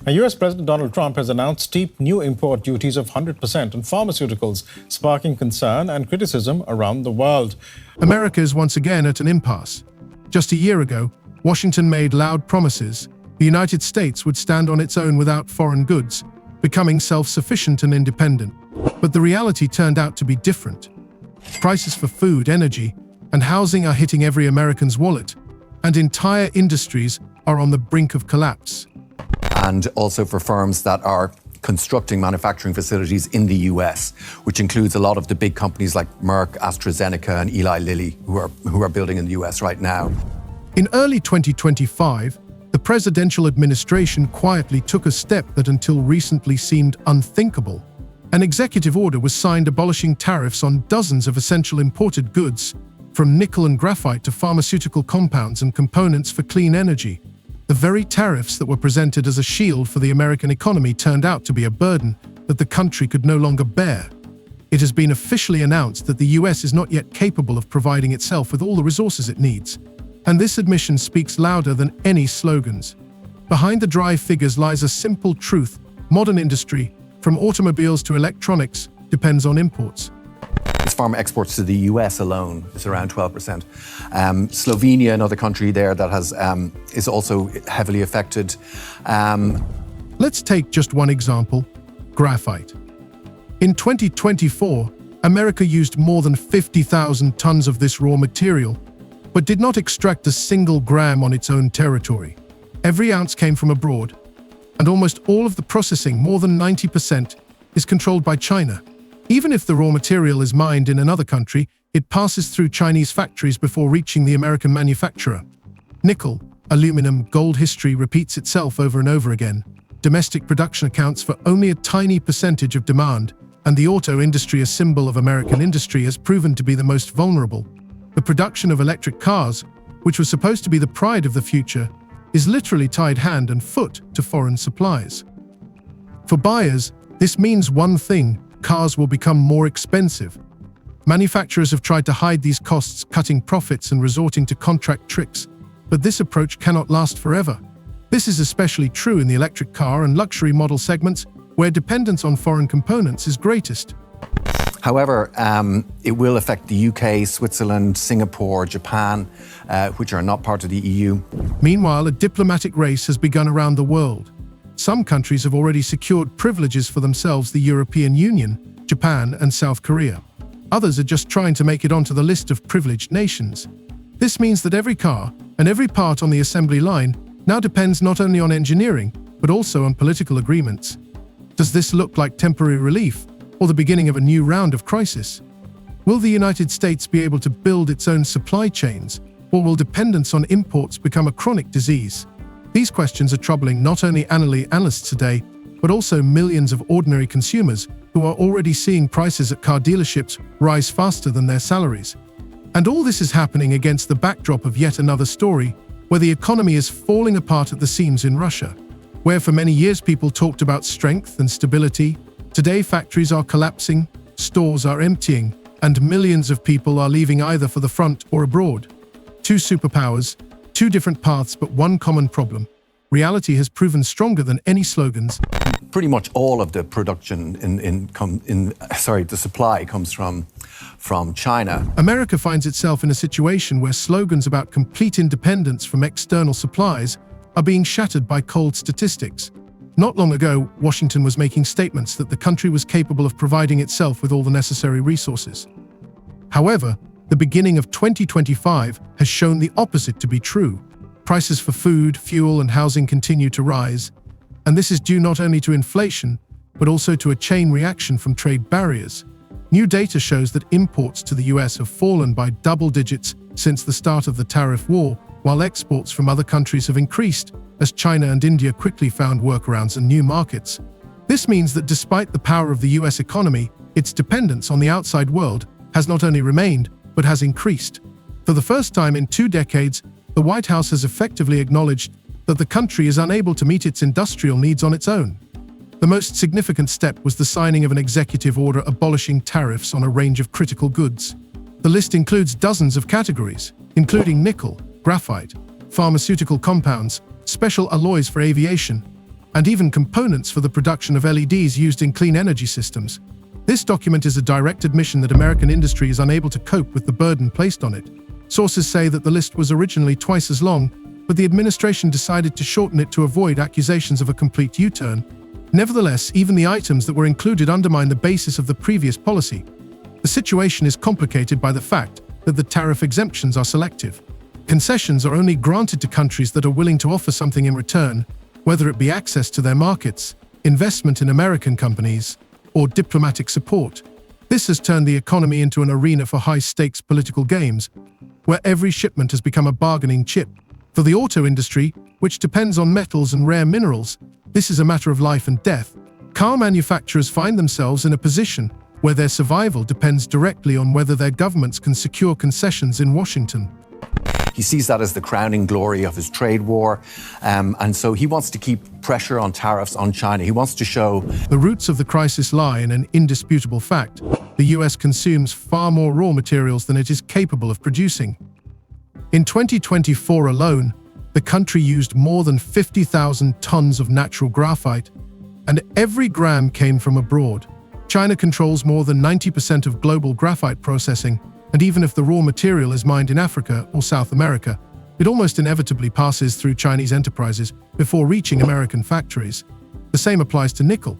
US President Donald Trump has announced steep new import duties of 100% on pharmaceuticals, sparking concern and criticism around the world. America is once again at an impasse. Just a year ago, Washington made loud promises. The United States would stand on its own without foreign goods, becoming self-sufficient and independent. But the reality turned out to be different. Prices for food, energy, and housing are hitting every American's wallet, and entire industries are on the brink of collapse. And also for firms that are constructing manufacturing facilities in the US, which includes a lot of the big companies like Merck, AstraZeneca, and Eli Lilly, who are building in the US right now. In early 2025, the presidential administration quietly took a step that until recently seemed unthinkable. An executive order was signed abolishing tariffs on dozens of essential imported goods, from nickel and graphite to pharmaceutical compounds and components for clean energy. The very tariffs that were presented as a shield for the American economy turned out to be a burden that the country could no longer bear. It has been officially announced that the US is not yet capable of providing itself with all the resources it needs. And this admission speaks louder than any slogans. Behind the dry figures lies a simple truth: modern industry, from automobiles to electronics, depends on imports. Its pharma exports to the US alone is around 12%. Slovenia, another country there that is also heavily affected. Let's take just one example: graphite. In 2024, America used more than 50,000 tons of this raw material, but did not extract a single gram on its own territory. Every ounce came from abroad, and almost all of the processing, more than 90%, is controlled by China. Even if the raw material is mined in another country, it passes through Chinese factories before reaching the American manufacturer. Nickel, aluminum, gold history repeats itself over and over again. Domestic production accounts for only a tiny percentage of demand, and the auto industry, a symbol of American industry, has proven to be the most vulnerable. The production of electric cars, which was supposed to be the pride of the future, is literally tied hand and foot to foreign supplies. For buyers, this means one thing: cars will become more expensive. Manufacturers have tried to hide these costs, cutting profits and resorting to contract tricks, but this approach cannot last forever. This is especially true in the electric car and luxury model segments, where dependence on foreign components is greatest. However, it will affect the UK, Switzerland, Singapore, Japan, which are not part of the EU. Meanwhile, a diplomatic race has begun around the world. Some countries have already secured privileges for themselves: the European Union, Japan, and South Korea. Others are just trying to make it onto the list of privileged nations. This means that every car and every part on the assembly line now depends not only on engineering, but also on political agreements. Does this look like temporary relief, or the beginning of a new round of crisis? Will the United States be able to build its own supply chains, or will dependence on imports become a chronic disease? These questions are troubling not only analysts today, but also millions of ordinary consumers who are already seeing prices at car dealerships rise faster than their salaries. And all this is happening against the backdrop of yet another story where the economy is falling apart at the seams in Russia. Where for many years people talked about strength and stability, today factories are collapsing, stores are emptying, and millions of people are leaving either for the front or abroad. Two superpowers, two different paths, but one common problem: reality has proven stronger than any slogans. Pretty much all of the production the supply comes from China. America finds itself in a situation where slogans about complete independence from external supplies are being shattered by cold statistics. Not long ago, Washington was making statements that the country was capable of providing itself with all the necessary resources. However, the beginning of 2025 has shown the opposite to be true. Prices for food, fuel, and housing continue to rise, and this is due not only to inflation, but also to a chain reaction from trade barriers. New data shows that imports to the US have fallen by double digits since the start of the tariff war, while exports from other countries have increased as China and India quickly found workarounds and new markets. This means that despite the power of the US economy, its dependence on the outside world has not only remained, but has increased. For the first time in 2 decades, the White House has effectively acknowledged that the country is unable to meet its industrial needs on its own. The most significant step was the signing of an executive order abolishing tariffs on a range of critical goods. The list includes dozens of categories, including nickel, graphite, pharmaceutical compounds, special alloys for aviation, and even components for the production of LEDs used in clean energy systems. This document is a direct admission that American industry is unable to cope with the burden placed on it. Sources say that the list was originally twice as long, but the administration decided to shorten it to avoid accusations of a complete U-turn. Nevertheless, even the items that were included undermine the basis of the previous policy. The situation is complicated by the fact that the tariff exemptions are selective. Concessions are only granted to countries that are willing to offer something in return, whether it be access to their markets, investment in American companies, or diplomatic support. This has turned the economy into an arena for high-stakes political games, where every shipment has become a bargaining chip. For the auto industry, which depends on metals and rare minerals, this is a matter of life and death. Car manufacturers find themselves in a position where their survival depends directly on whether their governments can secure concessions in Washington. He sees that as the crowning glory of his trade war, and so he wants to keep pressure on tariffs on China. He wants to show the roots of the crisis lie in an indisputable fact. The US consumes far more raw materials than it is capable of producing. In 2024 alone, the country used more than 50,000 tons of natural graphite, and every gram came from abroad. China controls more than 90% of global graphite processing, and even if the raw material is mined in Africa or South America, it almost inevitably passes through Chinese enterprises before reaching American factories. The same applies to nickel.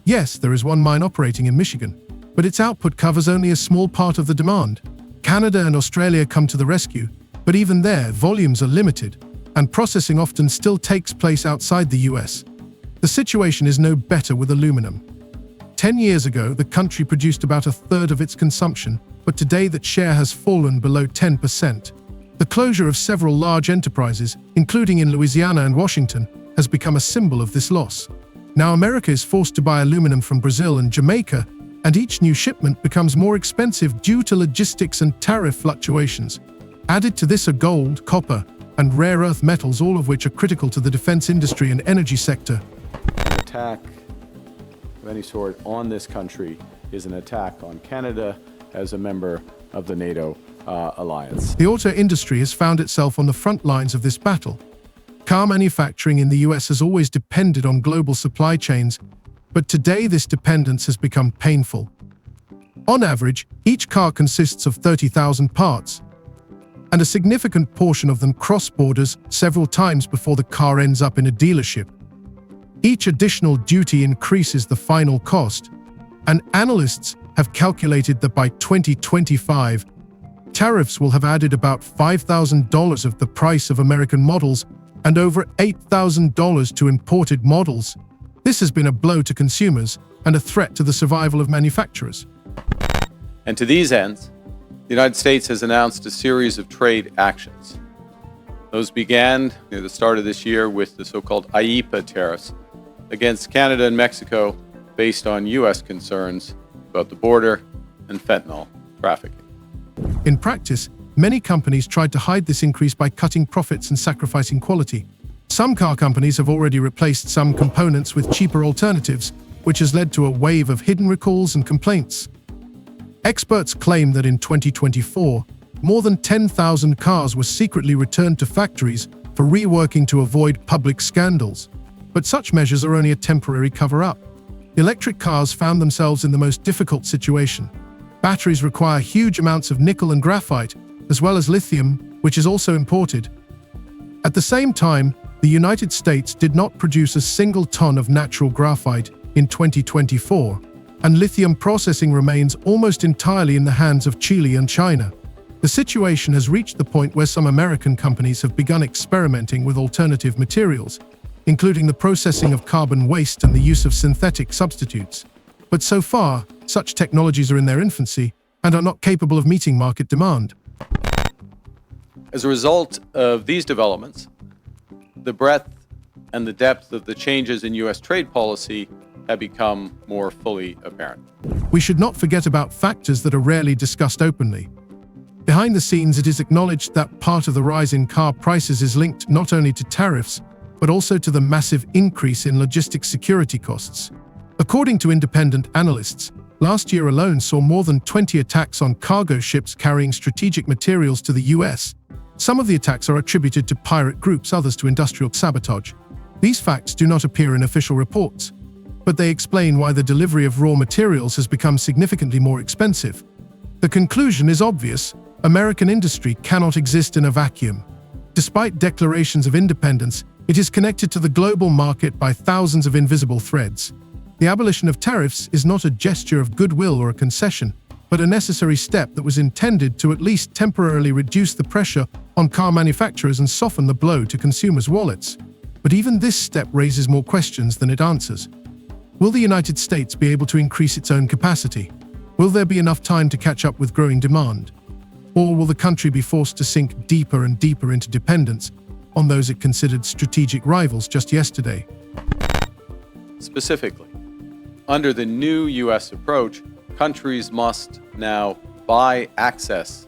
Yes, there is one mine operating in Michigan, but its output covers only a small part of the demand. Canada and Australia come to the rescue, but even there, volumes are limited, and processing often still takes place outside the US. The situation is no better with aluminum. 10 years ago, the country produced about a third of its consumption, but today that share has fallen below 10%. The closure of several large enterprises, including in Louisiana and Washington, has become a symbol of this loss. Now America is forced to buy aluminum from Brazil and Jamaica, and each new shipment becomes more expensive due to logistics and tariff fluctuations. Added to this are gold, copper, and rare earth metals, all of which are critical to the defense industry and energy sector. An attack of any sort on this country is an attack on Canada as a member of the NATO alliance. The auto industry has found itself on the front lines of this battle. Car manufacturing in the US has always depended on global supply chains, but today this dependence has become painful. On average, each car consists of 30,000 parts, and a significant portion of them cross borders several times before the car ends up in a dealership. Each additional duty increases the final cost, and analysts have calculated that by 2025, tariffs will have added about $5,000 of the price of American models and over $8,000 to imported models. This has been a blow to consumers and a threat to the survival of manufacturers. And to these ends, the United States has announced a series of trade actions. Those began at the start of this year with the so-called IEEPA tariffs against Canada and Mexico based on U.S. concerns about the border and fentanyl trafficking. In practice, many companies tried to hide this increase by cutting profits and sacrificing quality. Some car companies have already replaced some components with cheaper alternatives, which has led to a wave of hidden recalls and complaints. Experts claim that in 2024, more than 10,000 cars were secretly returned to factories for reworking to avoid public scandals. But such measures are only a temporary cover-up. Electric cars found themselves in the most difficult situation. Batteries require huge amounts of nickel and graphite, as well as lithium, which is also imported. At the same time, the United States did not produce a single ton of natural graphite in 2024, and lithium processing remains almost entirely in the hands of Chile and China. The situation has reached the point where some American companies have begun experimenting with alternative materials, including the processing of carbon waste and the use of synthetic substitutes. But so far, such technologies are in their infancy and are not capable of meeting market demand. As a result of these developments, the breadth and the depth of the changes in U.S. trade policy have become more fully apparent. We should not forget about factors that are rarely discussed openly. Behind the scenes, it is acknowledged that part of the rise in car prices is linked not only to tariffs, but also to the massive increase in logistics security costs. According to independent analysts, last year alone saw more than 20 attacks on cargo ships carrying strategic materials to the US. Some of the attacks are attributed to pirate groups, others to industrial sabotage. These facts do not appear in official reports, but they explain why the delivery of raw materials has become significantly more expensive. The conclusion is obvious: American industry cannot exist in a vacuum. Despite declarations of independence, it is connected to the global market by thousands of invisible threads. The abolition of tariffs is not a gesture of goodwill or a concession, but a necessary step that was intended to at least temporarily reduce the pressure on car manufacturers and soften the blow to consumers' wallets. But even this step raises more questions than it answers. Will the United States be able to increase its own capacity? Will there be enough time to catch up with growing demand? Or will the country be forced to sink deeper and deeper into dependence on those it considered strategic rivals just yesterday? Specifically, under the new U.S. approach, countries must now buy access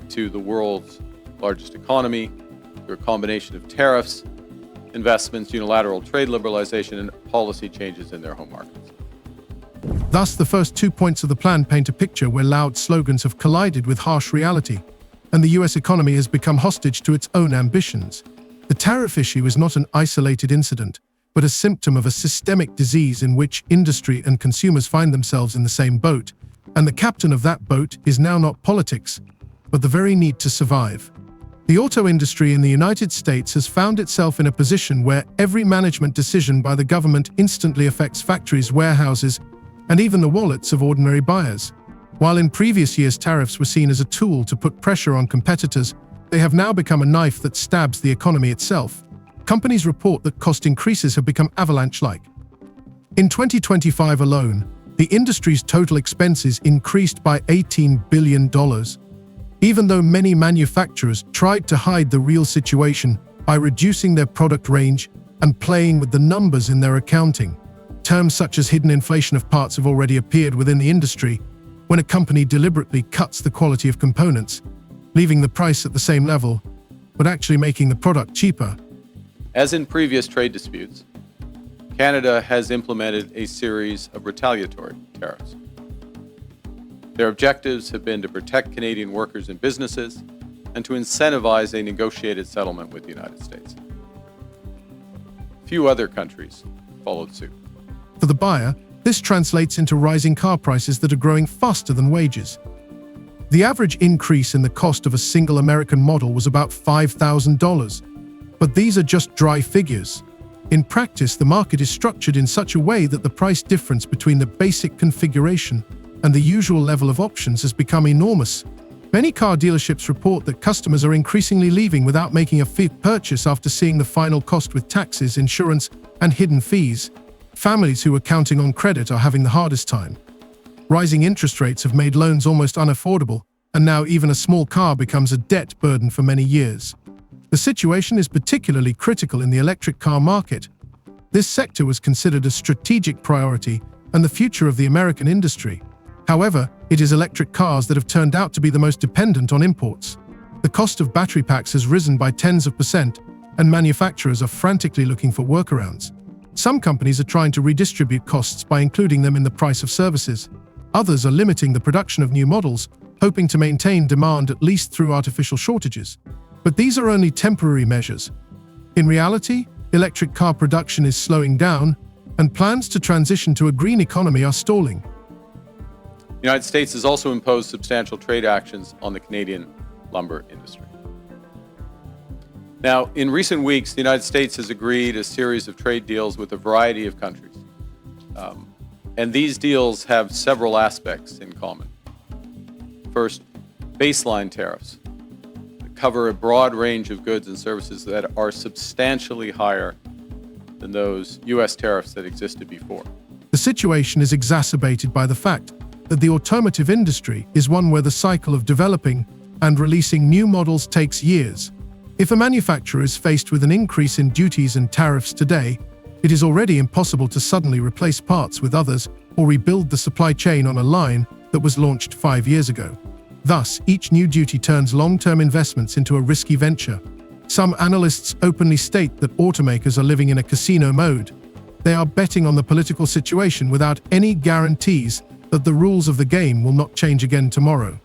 to the world's largest economy through a combination of tariffs, investments, unilateral trade liberalization, and policy changes in their home markets. Thus, the first 2 points of the plan paint a picture where loud slogans have collided with harsh reality, and the US economy has become hostage to its own ambitions. The tariff issue is not an isolated incident, but a symptom of a systemic disease in which industry and consumers find themselves in the same boat, and the captain of that boat is now not politics, but the very need to survive. The auto industry in the United States has found itself in a position where every management decision by the government instantly affects factories, warehouses, and even the wallets of ordinary buyers. While in previous years tariffs were seen as a tool to put pressure on competitors, they have now become a knife that stabs the economy itself. Companies report that cost increases have become avalanche-like. In 2025 alone, the industry's total expenses increased by $18 billion. Even though many manufacturers tried to hide the real situation by reducing their product range and playing with the numbers in their accounting. Terms such as hidden inflation of parts have already appeared within the industry when a company deliberately cuts the quality of components, leaving the price at the same level, but actually making the product cheaper. As in previous trade disputes, Canada has implemented a series of retaliatory tariffs. Their objectives have been to protect Canadian workers and businesses and to incentivize a negotiated settlement with the United States. Few other countries followed suit. For the buyer, this translates into rising car prices that are growing faster than wages. The average increase in the cost of a single American model was about $5,000. But these are just dry figures. In practice, the market is structured in such a way that the price difference between the basic configuration and the usual level of options has become enormous. Many car dealerships report that customers are increasingly leaving without making a purchase after seeing the final cost with taxes, insurance, and hidden fees. Families who were counting on credit are having the hardest time. Rising interest rates have made loans almost unaffordable, and now even a small car becomes a debt burden for many years. The situation is particularly critical in the electric car market. This sector was considered a strategic priority and the future of the American industry. However, it is electric cars that have turned out to be the most dependent on imports. The cost of battery packs has risen by tens of %, and manufacturers are frantically looking for workarounds. Some companies are trying to redistribute costs by including them in the price of services. Others are limiting the production of new models, hoping to maintain demand at least through artificial shortages. But these are only temporary measures. In reality, electric car production is slowing down, and plans to transition to a green economy are stalling. The United States has also imposed substantial trade actions on the Canadian lumber industry. Now, in recent weeks, the United States has agreed a series of trade deals with a variety of countries. And these deals have several aspects in common. First, baseline tariffs that cover a broad range of goods and services that are substantially higher than those U.S. tariffs that existed before. The situation is exacerbated by the fact that the automotive industry is one where the cycle of developing and releasing new models takes years. If a manufacturer is faced with an increase in duties and tariffs today, it is already impossible to suddenly replace parts with others or rebuild the supply chain on a line that was launched 5 years ago. Thus, each new duty turns long-term investments into a risky venture. Some analysts openly state that automakers are living in a casino mode. They are betting on the political situation without any guarantees that the rules of the game will not change again tomorrow.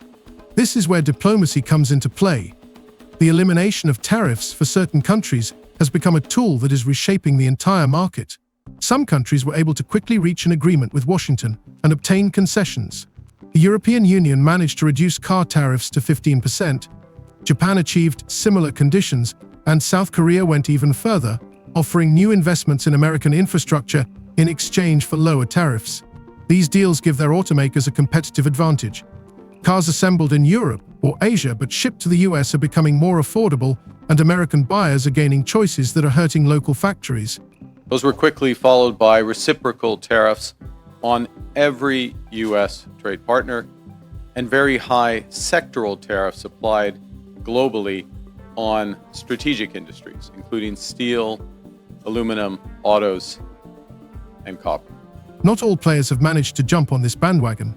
This is where diplomacy comes into play. The elimination of tariffs for certain countries has become a tool that is reshaping the entire market. Some countries were able to quickly reach an agreement with Washington and obtain concessions. The European Union managed to reduce car tariffs to 15%. Japan achieved similar conditions, and South Korea went even further, offering new investments in American infrastructure in exchange for lower tariffs. These deals give their automakers a competitive advantage. Cars assembled in Europe or Asia but shipped to the US are becoming more affordable, and American buyers are gaining choices that are hurting local factories. Those were quickly followed by reciprocal tariffs on every U.S. trade partner and very high sectoral tariffs applied globally on strategic industries, including steel, aluminum, autos, and copper. Not all players have managed to jump on this bandwagon.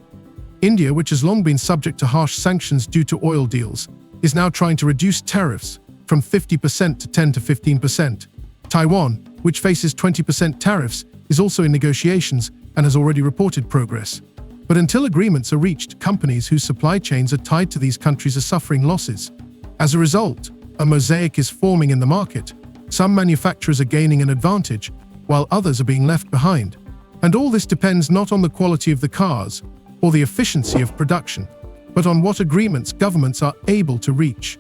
India, which has long been subject to harsh sanctions due to oil deals, is now trying to reduce tariffs from 50% to 10 to 15%. Taiwan, which faces 20% tariffs, is also in negotiations and has already reported progress. But until agreements are reached, companies whose supply chains are tied to these countries are suffering losses. As a result, a mosaic is forming in the market. Some manufacturers are gaining an advantage, while others are being left behind. And all this depends not on the quality of the cars or the efficiency of production, but on what agreements governments are able to reach.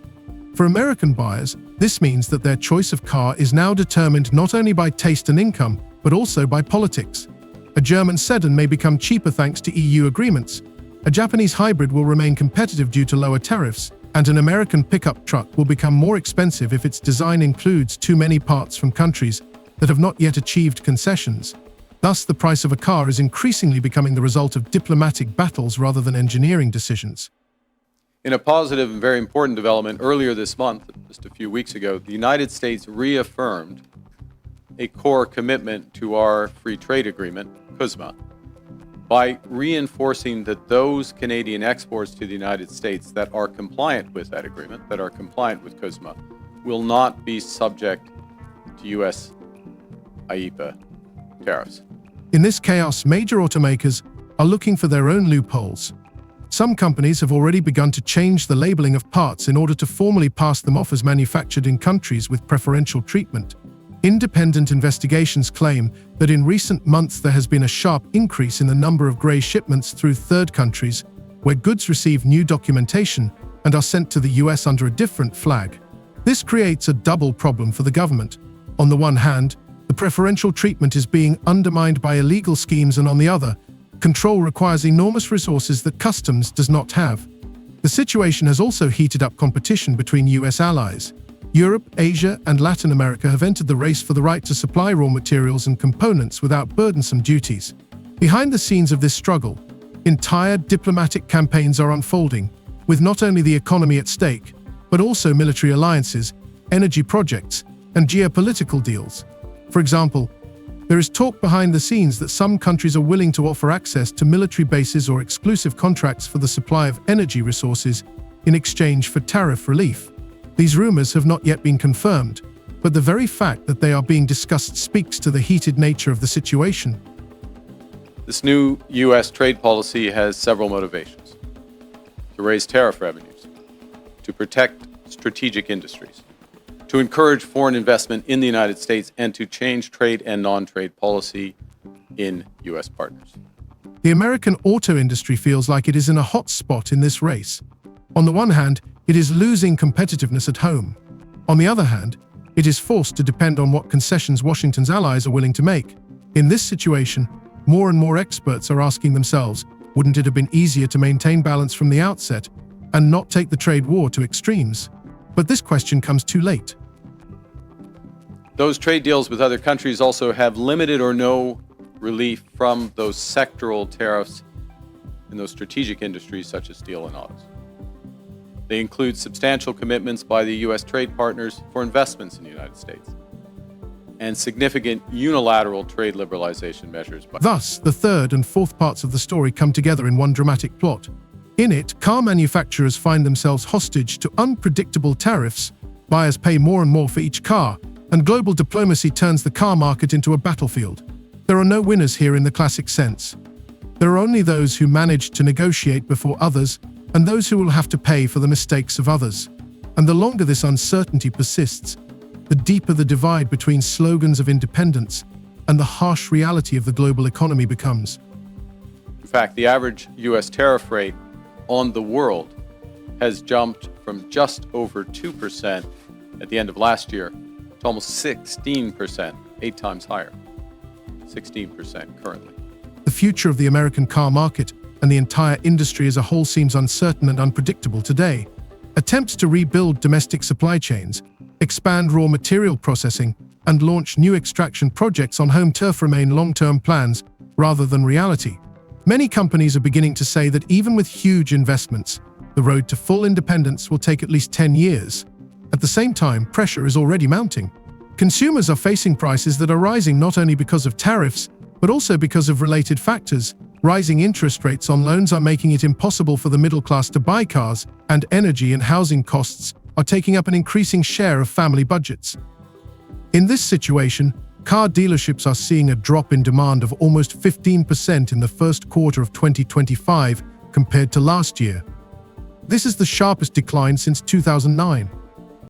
For American buyers, this means that their choice of car is now determined not only by taste and income, but also by politics. A German sedan may become cheaper thanks to EU agreements. A Japanese hybrid will remain competitive due to lower tariffs, and an American pickup truck will become more expensive if its design includes too many parts from countries that have not yet achieved concessions. Thus, the price of a car is increasingly becoming the result of diplomatic battles rather than engineering decisions. In a positive and very important development earlier this month, just a few weeks ago, the United States reaffirmed a core commitment to our free trade agreement, CUSMA, by reinforcing that those Canadian exports to the United States that are compliant with that agreement, that are compliant with CUSMA, will not be subject to U.S. IEEPA tariffs. In this chaos, major automakers are looking for their own loopholes. Some companies have already begun to change the labeling of parts in order to formally pass them off as manufactured in countries with preferential treatment. Independent investigations claim that in recent months there has been a sharp increase in the number of grey shipments through third countries, where goods receive new documentation and are sent to the US under a different flag. This creates a double problem for the government. On the one hand, the preferential treatment is being undermined by illegal schemes, and on the other, control requires enormous resources that customs does not have. The situation has also heated up competition between US allies. Europe, Asia, and Latin America have entered the race for the right to supply raw materials and components without burdensome duties. Behind the scenes of this struggle, entire diplomatic campaigns are unfolding, with not only the economy at stake, but also military alliances, energy projects, and geopolitical deals. For example, there is talk behind the scenes that some countries are willing to offer access to military bases or exclusive contracts for the supply of energy resources in exchange for tariff relief. These rumors have not yet been confirmed, but the very fact that they are being discussed speaks to the heated nature of the situation. This new U.S. trade policy has several motivations: to raise tariff revenues, to protect strategic industries, to encourage foreign investment in the United States, and to change trade and non-trade policy in U.S. partners. The American auto industry feels like it is in a hot spot in this race. On the one hand, it is losing competitiveness at home. On the other hand, it is forced to depend on what concessions Washington's allies are willing to make. In this situation, more and more experts are asking themselves, wouldn't it have been easier to maintain balance from the outset and not take the trade war to extremes? But this question comes too late. Those trade deals with other countries also have limited or no relief from those sectoral tariffs in those strategic industries such as steel and autos. They include substantial commitments by the U.S. trade partners for investments in the United States and significant unilateral trade liberalization measures. Thus, the third and fourth parts of the story come together in one dramatic plot. In it, car manufacturers find themselves hostage to unpredictable tariffs, buyers pay more and more for each car, and global diplomacy turns the car market into a battlefield. There are no winners here in the classic sense. There are only those who manage to negotiate before others, and those who will have to pay for the mistakes of others. And the longer this uncertainty persists, the deeper the divide between slogans of independence and the harsh reality of the global economy becomes. In fact, the average U.S. tariff rate on the world has jumped from just over 2% at the end of last year to almost 16%, 8 times higher. 16% currently. The future of the American car market and the entire industry as a whole seems uncertain and unpredictable today. Attempts to rebuild domestic supply chains, expand raw material processing, and launch new extraction projects on home turf remain long-term plans rather than reality. Many companies are beginning to say that even with huge investments, the road to full independence will take at least 10 years. At the same time, pressure is already mounting. Consumers are facing prices that are rising not only because of tariffs, but also because of related factors. Rising interest rates on loans are making it impossible for the middle class to buy cars, and energy and housing costs are taking up an increasing share of family budgets. In this situation, car dealerships are seeing a drop in demand of almost 15% in the first quarter of 2025 compared to last year. This is the sharpest decline since 2009.